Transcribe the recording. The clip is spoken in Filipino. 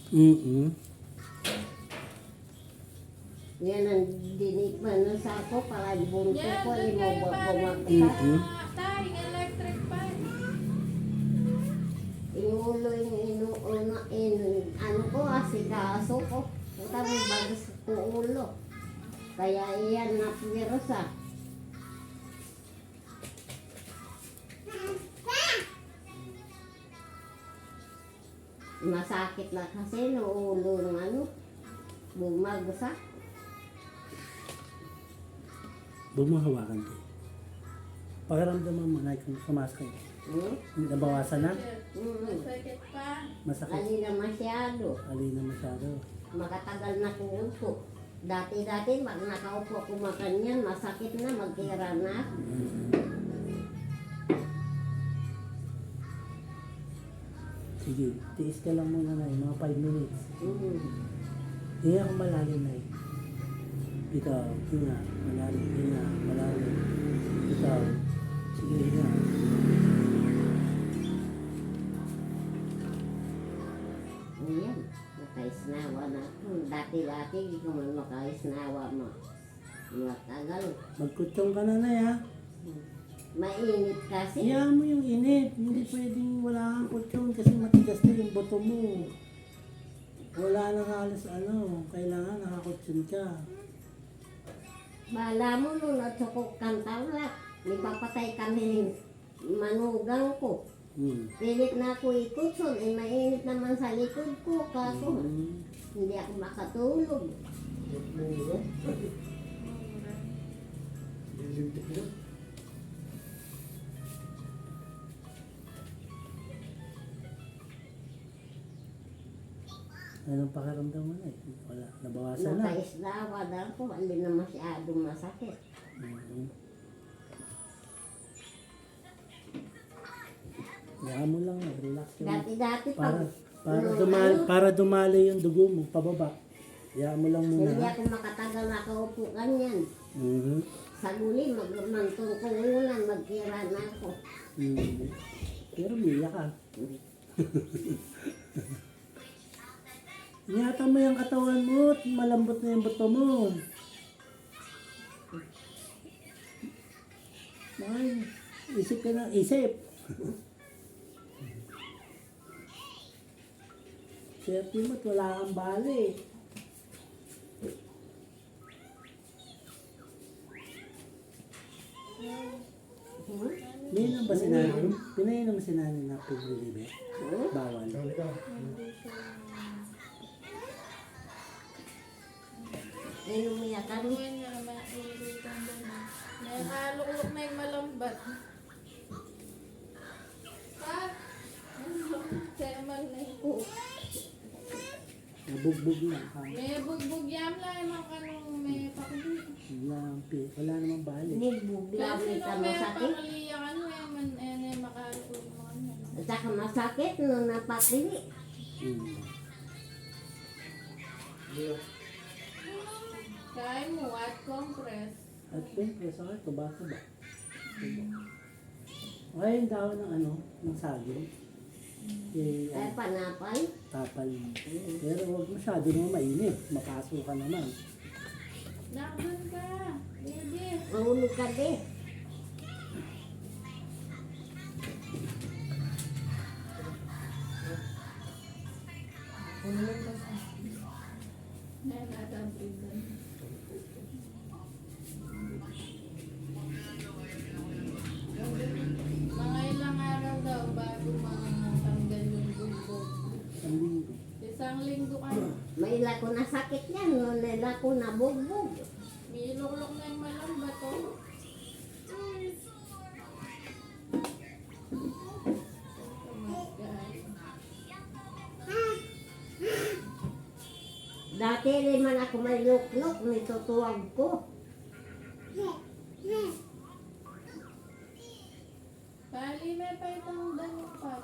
Mm-mm. Yan ang dinikman ng sako para bunto Yan, ko. doon kayo pare. Mm-mm. Tayo, electric pan. Inulo yung inuuna, ano ko, asikaso ko. Ito may bagas ko ulo. Kaya iyan na virus ah. Masakit na kasi ng ulo ng ano, bumagsak. Bumuhawakan ko. Pakiramdaman mo na kung sumasakit. Nabawasan na? Masakit pa. Masakit. Kanina masyado. Alina masyado. Makatagal na kong upo. Dati-dati, pag nakaupo ako makanyan, masakit na, magtira na. Sige, tiis ka lang muna na mga 5 minutes. Mm. Hinga kang malalim na Ikaw, hinga, malalim, hinga, malalim. Ikaw, sige, hinga. Ayan, nakaisnawa na ako. Dati-dati, hindi ko man makaisnawa mo. Matagal. Magkutsong ka na ya. Mainit kasi. Hayaan mo yung init. Hindi pwedeng wala kang kutsong kasi matigas na yung buto mo. Wala na halos ano, kailangan nakakutsyon ka. Bala mo nung natsukok kang tawla. Nipapatay kami manugang ko. Pilit na ako ikutson. Eh, mainit naman sa likod ko. Kako, hindi ako makatulog. Anong pakiramdam mo na Wala, nabawasan na. Nakaisnawa na ako. Alin na masyadong masakit. Hayaan mo lang, relax lang. Dati-dati Para, pag para dumali yung dugo mo, pababa. Hayaan mo lang muna. hindi ako makatagal nakaupo ganyan. Mhm. Sa guli, magmantong ko ulan, magkira na ako. Pero miyak ka. Ingatan mo yung katawan mo at malambot na yung buto mo. Ay, isip ka na, isip. Swerte mo at wala kang bali. Pinainom ba si nanay? Pinainom ba si nanay na pag-relieve? Bawal. Ay, umiyak ka rin. Gawin niya naman, ilitan doon. Nakaluklok na yung malambat. Pa? Kaya man na ito. Nabugbog na. May bugbog yam lang yung kanong may pakuli. Wala namang bali. Nigbugla Kasi ka nung may masakit. pakaliyakan mo, makaluklok mo kanya. At saka masakit nung napapili. Kaya mo, at compress. At siyempre, sa akin, tobacco ba? Ay, yung daw ng ano, ng saging. Eh, Kaya panapal. tapal. Pero huwag masyado naman mainit. Mapaso ka naman. Nakdan ka, baby. Mahulog ka din. Nakakapit doon. Mga ilang araw daw bago matanggal yung bugbog. Ang linggo. Isang linggo ka. May lako na sakit yan. Nung lako na bugbog. May iluklok na yung malambat oh. Dati rin man ako may luklok. May tutuwag ko. Bali, may paitang danong pat.